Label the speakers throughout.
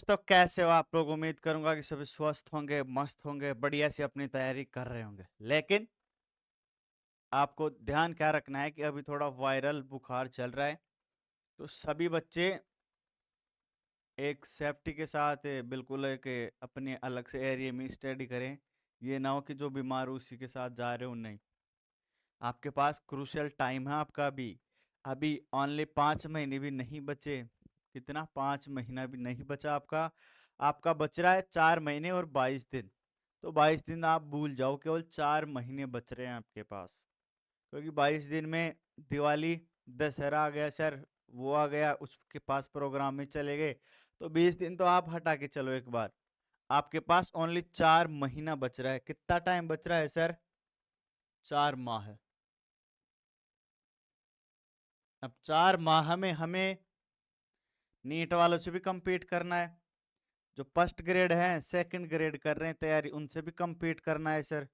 Speaker 1: दोस्तों, कैसे हो आप लोग? उम्मीद करूंगा कि सभी स्वस्थ होंगे, मस्त होंगे, बढ़िया से अपनी तैयारी कर रहे होंगे। लेकिन आपको ध्यान क्या रखना है कि अभी थोड़ा वायरल बुखार चल रहा है, तो सभी बच्चे एक सेफ्टी के साथ बिल्कुल एक अपने अलग से एरिया में स्टडी करें। ये ना हो कि जो बीमार हो उसी के साथ जा रहे हो, नहीं। आपके पास क्रूशियल टाइम है आपका अभी ओनली 5 महीने भी नहीं बचे। कितना? 5 महीना भी नहीं बचा आपका। आपका बच रहा है 4 महीने और 22 दिन। तो 22 दिन आप भूल जाओ, केवल 4 महीने बच रहे हैं आपके पास। क्योंकि 22 दिन में दिवाली, दशहरा आ गया सर, वो आ गया, उसके पास प्रोग्राम में चले गए। तो 20 दिन तो आप हटा के चलो एक बार। आपके पास ओनली 4 महीना बच रहा है। कितना टाइम बच रहा है सर? 4 माह। अब 4 माह में हमें नीट वालों से भी compete करना है। जो फर्स्ट ग्रेड है, सेकंड ग्रेड कर रहे हैं तैयारी, उनसे भी compete करना है सर।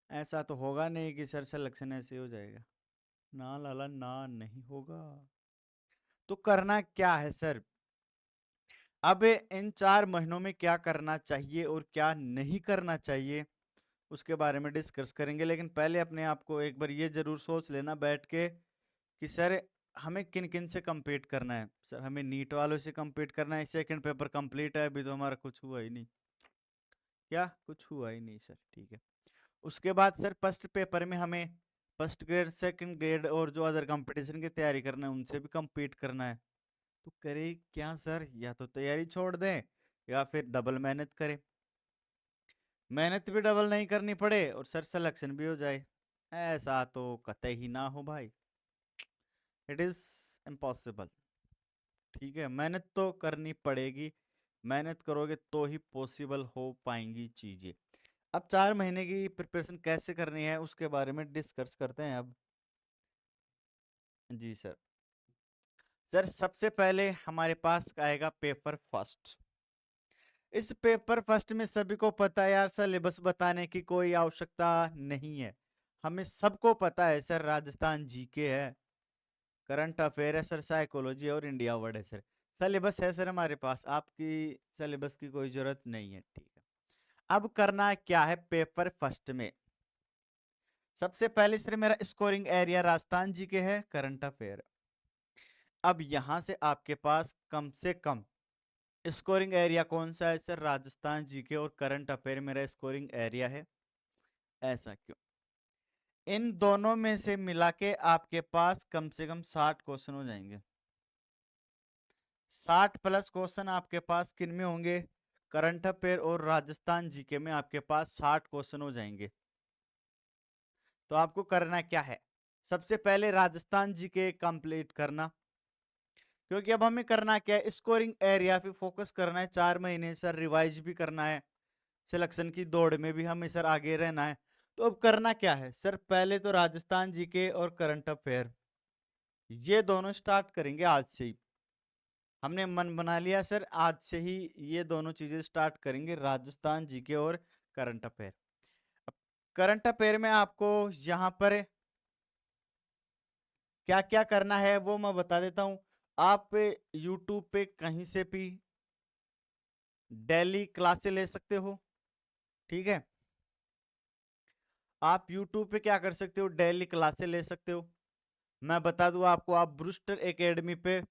Speaker 1: ऐसा तो होगा नहीं कि सर सिलेक्शन ऐसे हो जाएगा। ना लाला ना, नहीं होगा। तो करना क्या है सर? अब इन 4 महीनों में क्या करना चाहिए और क्या नहीं करना चाहिए, उसके बारे में डिस्कस करेंगे। लेकिन पहले अपने आप को एक बार ये जरूर सोच लेना बैठ के कि सर हमें किन किन से compete करना है। सर हमें नीट वालों से compete करना है। सेकंड पेपर कंप्लीट है, अभी तो हमारा कुछ हुआ ही नहीं। क्या कुछ हुआ ही नहीं सर? ठीक है। उसके बाद सर फर्स्ट पेपर में हमें फर्स्ट ग्रेड, सेकंड ग्रेड और जो अदर कंपटीशन की तैयारी करना है उनसे भी compete करना है। तो करे क्या सर? या तो तैयारी छोड़ दें या फिर डबल मेहनत करें। मेहनत भी डबल नहीं करनी पड़े और सर सिलेक्शन भी हो जाए, ऐसा तो कतई ही ना हो भाई। It is impossible. ठीक है, मेहनत तो करनी पड़ेगी। मेहनत करोगे तो ही पॉसिबल हो पाएंगी चीजें। अब 4 महीने की प्रिपरेशन कैसे करनी है उसके बारे में डिस्कस करते हैं अब। जी सर। सर सबसे पहले हमारे पास आएगा पेपर फर्स्ट। इस पेपर फर्स्ट में सभी को पता है यार, सिलेबस बताने की कोई आवश्यकता नहीं है। हमें सबको पता है सर, राजस्थान जीके है, करंट अफेयर है सर, साइकोलॉजी और इंडिया वर्ड है सर। सिलेबस है सर हमारे पास, आपकी सिलेबस की कोई जरूरत नहीं है। ठीक है। अब करना क्या है पेपर फर्स्ट में? सबसे पहले सर मेरा स्कोरिंग एरिया राजस्थान जी के है, करंट अफेयर। अब यहां से आपके पास कम से कम स्कोरिंग एरिया कौन सा है सर? राजस्थान जी के और करंट अफेयर मेरा स्कोरिंग एरिया है। ऐसा क्यों? इन दोनों में से मिला के आपके पास कम से कम 60 क्वेश्चन हो जाएंगे। 60+ क्वेश्चन आपके पास किन में होंगे? करंट अफेयर और राजस्थान जीके में आपके पास 60 क्वेश्चन हो जाएंगे। तो आपको करना क्या है? सबसे पहले राजस्थान जीके कंप्लीट करना। क्योंकि अब हमें करना क्या है, स्कोरिंग एरिया पे फोकस करना है। 4 महीने सर रिवाइज भी करना है, सिलेक्शन की दौड़ में भी हमें सर आगे रहना है। तो अब करना क्या है सर? पहले तो राजस्थान जीके और करंट अफेयर ये दोनों स्टार्ट करेंगे आज से ही। हमने मन बना लिया सर, आज से ही ये दोनों चीजें स्टार्ट करेंगे, राजस्थान जीके और करंट अफेयर। करंट अफेयर में आपको यहां पर क्या क्या करना है वो मैं बता देता हूं। आप यूट्यूब पे कहीं से भी डेली क्लासेस ले सकते हो। ठीक है, आप यूट्यूब पे क्या कर सकते हो, डेली क्लासेस ले सकते हो। मैं बता दूं आपको, आप ब्रूस्टर एकेडमी पे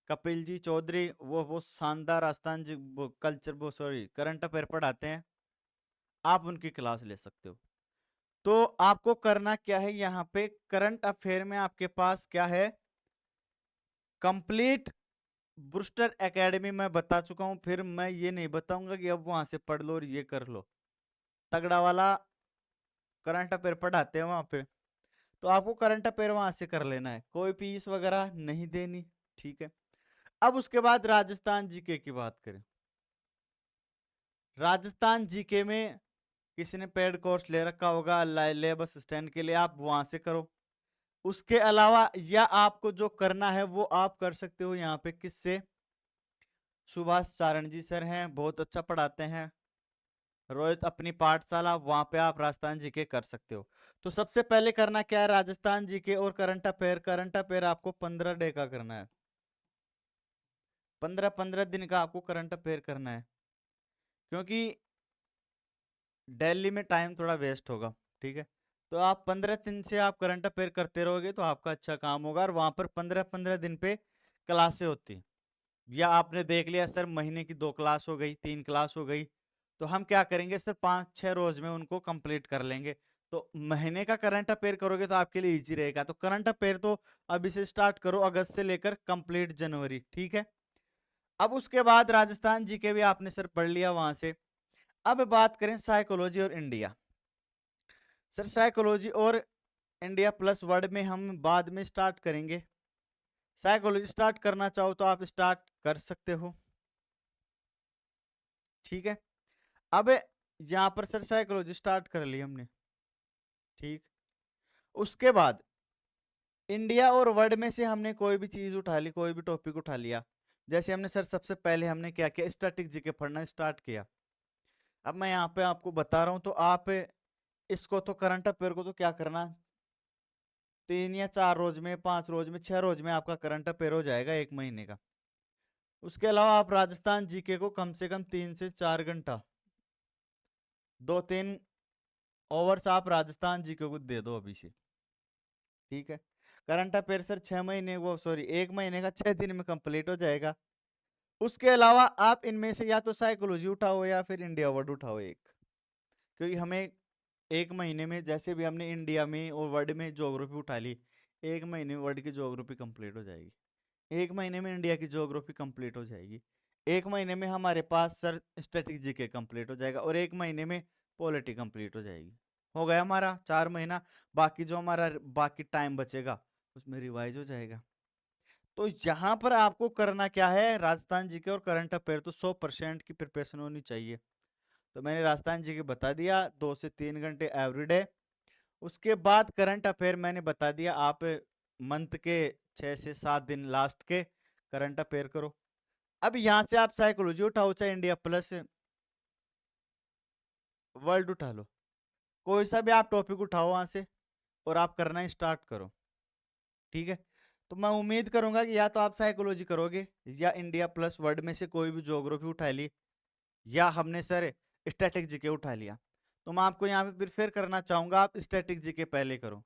Speaker 1: कपिल जी चौधरी वो शानदार राजस्थान जी वो कल्चर वो सॉरी करंट अफेयर पढ़ाते हैं, आप उनकी क्लास ले सकते हो। तो आपको करना क्या है, यहाँ पे करंट अफेयर में आपके पास क्या है, कंप्लीट ब्रूस्टर एकेडमी मैं बता चुका हूं, फिर मैं ये नहीं बताऊंगा कि अब वहां से पढ़ लो और ये कर लो। तगड़ा वाला करंट अफेयर पढ़ाते हैं वहां पे, तो आपको करंट अफेयर वहां से कर लेना है, कोई फीस वगैरह नहीं देनी। ठीक है। अब उसके बाद राजस्थान जीके की बात करें। राजस्थान जीके में किसी ने पेड कोर्स ले रखा होगा लैब असिस्टेंट के लिए, आप वहां से करो। उसके अलावा या आपको जो करना है वो आप कर सकते हो यहाँ पे किससे, सुभाष चारण जी सर हैं, बहुत अच्छा पढ़ाते हैं, रोहित अपनी पाठशाला, वहां पे आप राजस्थान जीके कर सकते हो। तो सबसे पहले करना क्या है, राजस्थान जीके और करंट अफेयर। करंट अफेयर आपको 15 डे का करना है। 15-15 दिन का आपको करंट अफेयर करना है, क्योंकि दिल्ली में टाइम थोड़ा वेस्ट होगा। ठीक है, तो आप 15 दिन से आप करंट अफेयर करते रहोगे तो आपका अच्छा काम होगा, और वहां पर 15-15 दिन पे क्लासें होती हैं। या आपने देख लिया सर महीने की 2 क्लास हो गई, 3 क्लास हो गई, तो हम क्या करेंगे सर 5-6 रोज में उनको कंप्लीट कर लेंगे। तो महीने का करंट अफेयर करोगे तो आपके लिए इजी रहेगा। तो करंट अफेयर तो अभी से स्टार्ट करो, अगस्त से लेकर कंप्लीट जनवरी। ठीक है, अब उसके बाद राजस्थान जीके भी आपने सर पढ़ लिया वहां से। अब बात करें साइकोलॉजी और इंडिया। सर साइकोलॉजी और इंडिया प्लस वर्ड में हम बाद में स्टार्ट करेंगे। साइकोलॉजी स्टार्ट करना चाहो तो आप स्टार्ट कर सकते हो। ठीक है, अब यहां पर सर साइकोलॉजी स्टार्ट कर ली हमने। ठीक, उसके बाद इंडिया और वर्ल्ड में से हमने कोई भी चीज उठा ली, कोई भी टॉपिक उठा लिया। जैसे हमने सर सबसे पहले हमने क्या किया, स्टैटिक जीके पढ़ना स्टार्ट किया। अब मैं यहाँ पे आपको बता रहा हूं, तो आप इसको तो करंट अफेयर को तो क्या करना, 3 या 4 रोज में, 5 रोज में, 6 रोज में आपका करंट अफेयर हो जाएगा 1 महीने का। उसके अलावा आप राजस्थान जीके को कम से कम 3 से 4 घंटा, 2-3 ओवर्स आप राजस्थान जीके को दे दो अभी से। ठीक है, करंट अफेयर सर 6 महीने, वो सॉरी 1 महीने का 6 दिन में कंप्लीट हो जाएगा। उसके अलावा आप इनमें से या तो साइकोलॉजी उठाओ या फिर इंडिया वर्ड उठाओ एक, क्योंकि हमें 1 महीने में, जैसे भी हमने इंडिया में और वर्ल्ड में ज्योग्राफी उठा ली, 1 महीने में वर्ल्ड की ज्योग्राफी कंप्लीट हो जाएगी, 1 महीने में इंडिया की ज्योग्राफी कंप्लीट हो जाएगी, 1 महीने में हमारे पास सर स्ट्रेटेजी के कंप्लीट हो जाएगा, और 1 महीने में पॉलिटी कंप्लीट हो जाएगी। हो गया हमारा 4 महीना। बाकी जो हमारा बाकी टाइम बचेगा उसमें रिवाइज हो जाएगा। तो यहाँ पर आपको करना क्या है, राजस्थान जी के और करंट अफेयर तो 100% की प्रिपरेशन होनी चाहिए। तो मैंने राजस्थान जी के बता दिया 2 से 3 घंटे एवरीडे। उसके बाद करंट अफेयर मैंने बता दिया, आप मंथ के 6 से 7 दिन लास्ट के करंट अफेयर करो। अब यहां से आप साइकोलॉजी उठाओ, चाहे इंडिया प्लस वर्ल्ड उठा लो, कोई सा भी आप टॉपिक उठाओ वहां से और आप करना स्टार्ट करो। ठीक है, तो मैं उम्मीद करूंगा कि या तो आप साइकोलॉजी करोगे या इंडिया प्लस वर्ल्ड में से कोई भी ज्योग्राफी उठा ली, या हमने सर स्टैटिक जीके उठा लिया। तो मैं आपको यहाँ पे प्रिफेर करना चाहूंगा आप स्टैटिक जीके पहले करो।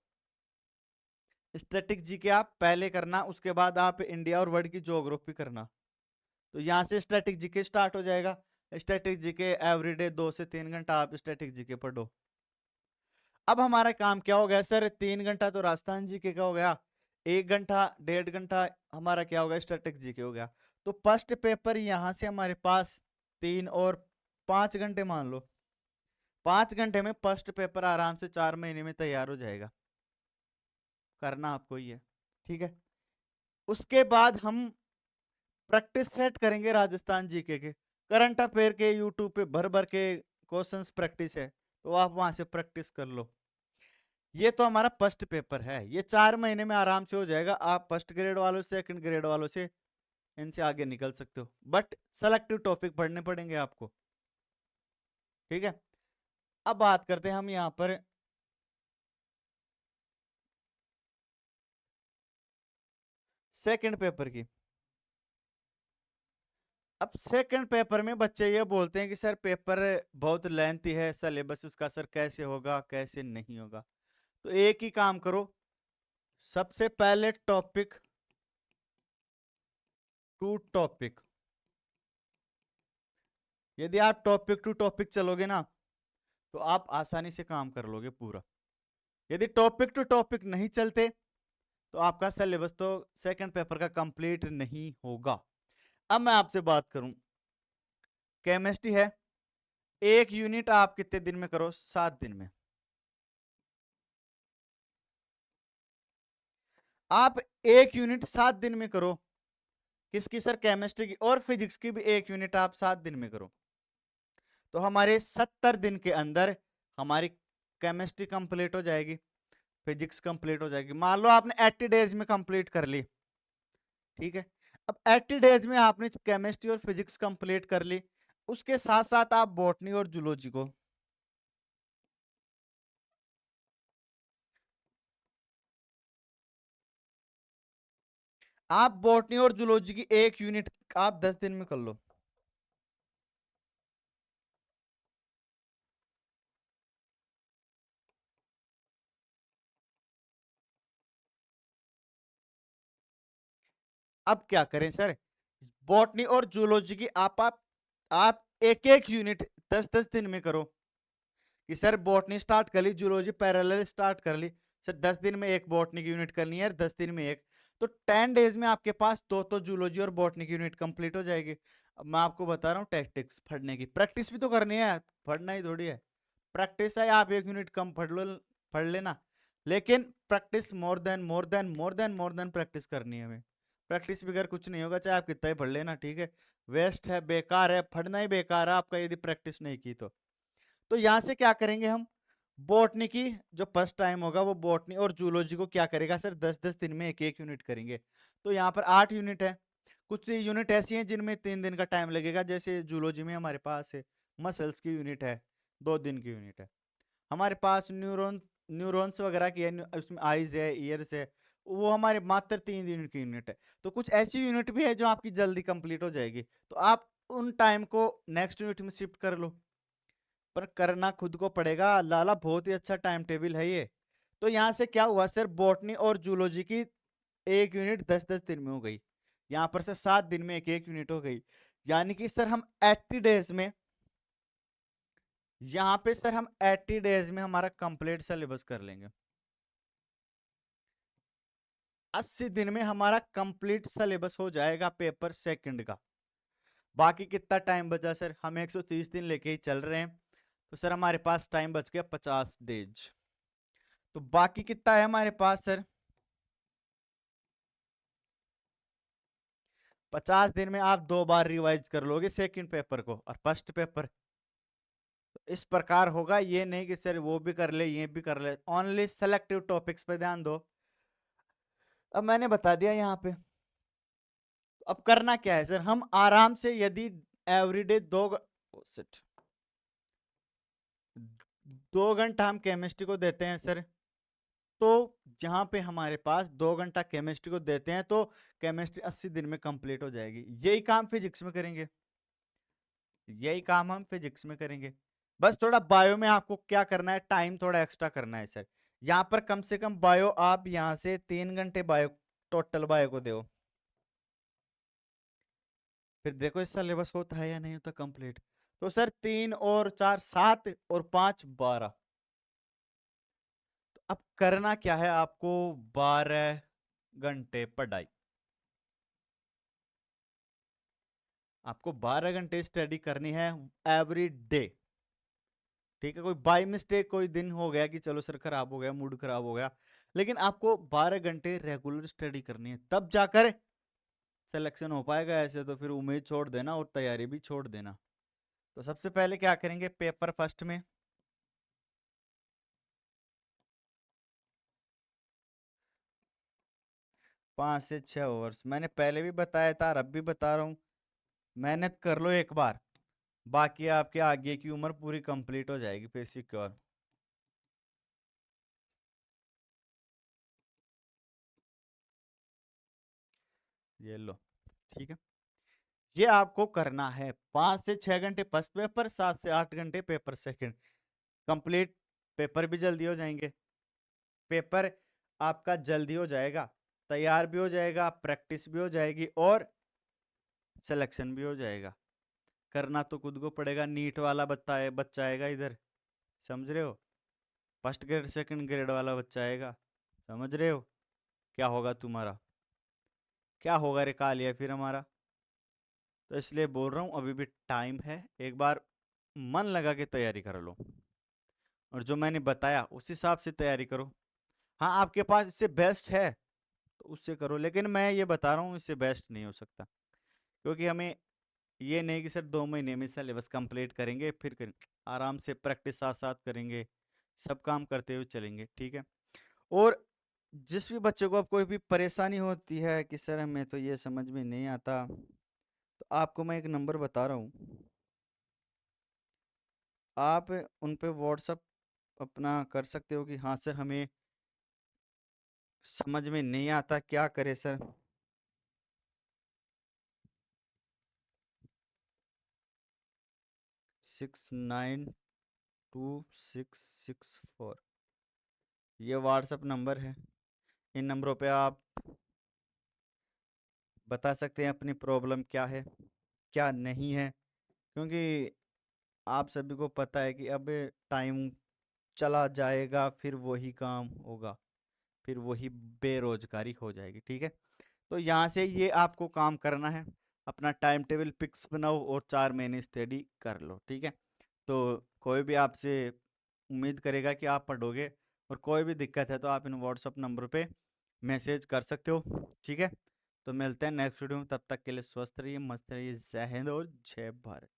Speaker 1: स्टैटिक जीके आप पहले करना, उसके बाद आप इंडिया और वर्ल्ड की ज्योग्राफी करना। तो यहाँ से स्टैटिक जीके स्टार्ट हो जाएगा। स्टैटिक जीके एवरीडे 2 से 3 घंटा आप स्टैटिक जीके पढ़ो। अब हमारा काम क्या हो गया सर, 3 घंटा तो राजस्थान जीके का हो गया, 1 घंटा 1.5 घंटा हमारा क्या हो गया, स्टैटिक जीके हो गया। तो फर्स्ट पेपर यहाँ से हमारे पास 3 और 5 घंटे मान लो, 5 घंटे में फर्स्ट पेपर आराम से 4 महीने में तैयार हो जाएगा। करना आपको ही है। ठीक है, उसके बाद हम प्रैक्टिस सेट करेंगे राजस्थान जीके के, करंट अफेयर के यूट्यूब पे भर भर के क्वेश्चंस प्रैक्टिस है, तो आप वहां से प्रैक्टिस कर लो। ये तो हमारा फर्स्ट पेपर है, ये 4 महीने में आराम से हो जाएगा। आप फर्स्ट ग्रेड वालों से, सेकंड ग्रेड वालों से इनसे आगे निकल सकते हो, बट सेलेक्टिव टॉपिक पढ़ने पड़ेंगे आपको। ठीक है, अब बात करते हैं हम यहाँ पर सेकंड पेपर की। अब सेकंड पेपर में बच्चे ये बोलते हैं कि सर पेपर बहुत लेंथी है, सिलेबस इसका सर कैसे होगा कैसे नहीं होगा। तो एक ही काम करो, सबसे पहले टॉपिक टू टॉपिक, यदि आप टॉपिक टू टॉपिक चलोगे ना तो आप आसानी से काम कर लोगे पूरा। यदि टॉपिक टू टॉपिक नहीं चलते तो आपका सिलेबस तो सेकंड पेपर का कंप्लीट नहीं होगा। अब मैं आपसे बात करूं, केमिस्ट्री है, एक यूनिट आप कितने दिन में करो, 7 दिन में। आप एक यूनिट 7 दिन में करो, किसकी सर, केमिस्ट्री की, और फिजिक्स की भी एक यूनिट आप 7 दिन में करो, तो हमारे 70 दिन के अंदर हमारी केमिस्ट्री कंप्लीट हो जाएगी, फिजिक्स कंप्लीट हो जाएगी। मान लो आपने 80 डेज में कंप्लीट कर ली। ठीक है, अब 80 डेज में आपने केमिस्ट्री और फिजिक्स कंप्लीट कर ली, उसके साथ साथ आप बॉटनी और जूलॉजी को, आप बॉटनी और जूलॉजी की एक यूनिट आप 10 दिन में कर लो। अब क्या करें सर, बॉटनी और जूलॉजी की आप एक एक यूनिट 10-10 दिन में करो। कि सर बॉटनी स्टार्ट कर ली, जूलॉजी पैरेलल स्टार्ट कर ली, सर 10 दिन में एक बॉटनी की यूनिट करनी है, 10 दिन में एक, तो 10 डेज में आपके पास दो तो जूलॉजी और बॉटनी की यूनिट कंप्लीट हो जाएगी। अब मैं आपको बता रहा हूँ टैक्टिक्स पढ़ने की, प्रैक्टिस भी तो करनी है, पढ़ना ही थोड़ी है। प्रैक्टिस है आप एक यूनिट कम पढ़ लो, पढ़ लेना, लेकिन प्रैक्टिस मोर देन प्रैक्टिस करनी है हमें। प्रैक्टिस बगैर कुछ नहीं होगा, चाहे आप कितना ही पढ़ लेना, ठीक है, वेस्ट है, बेकार है, पढ़ना ही बेकार है आपका यदि प्रैक्टिस नहीं की तो यहां से क्या करेंगे हम, बॉटनी की जो फर्स्ट टाइम होगा वो बॉटनी और जूलॉजी को क्या करेगा सर, 10-10 दिन में एक एक यूनिट करेंगे। तो यहाँ पर 8 यूनिट है, कुछ यूनिट ऐसी हैं जिनमें 3 दिन का टाइम लगेगा, जैसे जूलॉजी में हमारे पास है मसल्स की यूनिट है, 2 दिन की यूनिट है। हमारे पास न्यूरॉन्स वगैरह की है, उसमें आईज है, ईयर्स है, वो हमारे मात्र 3 दिन की यूनिट है। तो कुछ ऐसी यूनिट भी है जो आपकी जल्दी कंप्लीट हो जाएगी, तो आप उन टाइम को नेक्स्ट यूनिट में शिफ्ट कर लो, पर करना खुद को पड़ेगा लाला, बहुत ही अच्छा टाइम टेबल है ये। तो यहाँ से क्या हुआ सर, बॉटनी और जूलॉजी की एक यूनिट 10-10 दिन में हो गई, यहाँ पर से 7 दिन में एक एक यूनिट हो गई, यानी कि सर हम 80 डेज में, यहाँ पे सर हम 80 डेज में हमारा कंप्लीट सिलेबस कर लेंगे। 80 दिन में हमारा कंप्लीट सिलेबस हो जाएगा पेपर सेकंड का। बाकी कितना टाइम बचा सर, हम 130 दिन लेके ही चल रहे हैं, तो सर हमारे पास टाइम बच गया 50 डेज। तो बाकी कितना है हमारे पास सर, 50 दिन में आप 2 बार रिवाइज कर लोगे सेकंड पेपर को और फर्स्ट पेपर। तो इस प्रकार होगा, ये नहीं कि सर वो भी कर ले ये भी कर ले, ओनली सेलेक्टिव टॉपिक्स पे ध्यान दो। अब मैंने बता दिया यहाँ पे, तो अब करना क्या है सर, हम आराम से यदि एवरीडे 2 घंटा हम केमिस्ट्री को देते हैं सर, तो जहां पे हमारे पास 2 घंटा केमिस्ट्री को देते हैं तो केमिस्ट्री 80 दिन में कंप्लीट हो जाएगी। यही काम फिजिक्स में करेंगे, यही काम हम फिजिक्स में करेंगे, बस थोड़ा बायो में आपको क्या करना है, टाइम थोड़ा एक्स्ट्रा करना है सर। यहाँ पर कम से कम बायो आप यहाँ से 3 घंटे बायो, टोटल बायो को दो, फिर देखो इस सिलेबस होता है या नहीं होता कंप्लीट। तो सर 3 और 4 7 और 5 12, तो अब करना क्या है आपको, 12 घंटे पढ़ाई, आपको 12 घंटे स्टडी करनी है एवरी डे, ठीक है। कोई बाय मिस्टेक कोई दिन हो गया कि चलो सर खराब हो गया, मूड खराब हो गया, लेकिन आपको 12 घंटे रेगुलर स्टडी करनी है, तब जाकर सिलेक्शन हो पाएगा, ऐसे तो फिर उम्मीद छोड़ देना और तैयारी भी छोड़ देना। तो सबसे पहले क्या करेंगे, पेपर फर्स्ट में 5 से 6 ओवर्स, मैंने पहले भी बताया था और अब भी बता रहा हूँ, मेहनत कर लो एक बार, बाकी आपके आगे की उम्र पूरी कंप्लीट हो जाएगी फिर सिक्योर। ये लो, ठीक है, ये आपको करना है 5 से 6 घंटे फर्स्ट पेपर, 7 से 8 घंटे पेपर सेकंड, कंप्लीट। पेपर भी जल्दी हो जाएंगे, पेपर आपका जल्दी हो जाएगा, तैयार भी हो जाएगा, प्रैक्टिस भी हो जाएगी और सिलेक्शन भी हो जाएगा। करना तो खुद को पड़ेगा, नीट वाला बच्चा आएगा इधर, समझ रहे हो, फर्स्ट ग्रेड सेकंड ग्रेड वाला बच्चा आएगा, समझ रहे हो, क्या होगा तुम्हारा, क्या होगा रे कालिया फिर हमारा। तो इसलिए बोल रहा हूँ अभी भी टाइम है, एक बार मन लगा के तैयारी कर लो, और जो मैंने बताया उस हिसाब से तैयारी करो। हाँ आपके पास इससे बेस्ट है तो उससे करो, लेकिन मैं ये बता रहा हूँ इससे बेस्ट नहीं हो सकता, क्योंकि हमें ये नहीं कि सर 2 महीने में सिलेबस कंप्लीट करेंगे फिर करेंगे, आराम से प्रैक्टिस साथ साथ करेंगे, सब काम करते हुए चलेंगे, ठीक है। और जिस भी बच्चे को अब कोई भी परेशानी होती है कि सर हमें तो ये समझ में नहीं आता, तो आपको मैं एक नंबर बता रहा हूँ, आप उन पे व्हाट्सअप अपना कर सकते हो कि हाँ सर हमें समझ में नहीं आता क्या करे सर, 692664। ये व्हाट्सएप नंबर है। इन नंबरों पे आप बता सकते हैं अपनी प्रॉब्लम क्या है, क्या नहीं है, क्योंकि आप सभी को पता है कि अब टाइम चला जाएगा, फिर वही काम होगा, फिर वही बेरोजगारी हो जाएगी। ठीक है, तो यहाँ से ये आपको काम करना है, अपना टाइम टेबल फिक्स बनाओ और 4 महीने स्टडी कर लो। ठीक है, तो कोई भी आपसे उम्मीद करेगा कि आप पढ़ोगे, और कोई भी दिक्कत है तो आप इन व्हाट्सअप नंबर पे मैसेज कर सकते हो। ठीक है, तो मिलते हैं नेक्स्ट वीडियो में, तब तक के लिए स्वस्थ रहिए, मस्त रहिए। जय हिंद और जय भारत।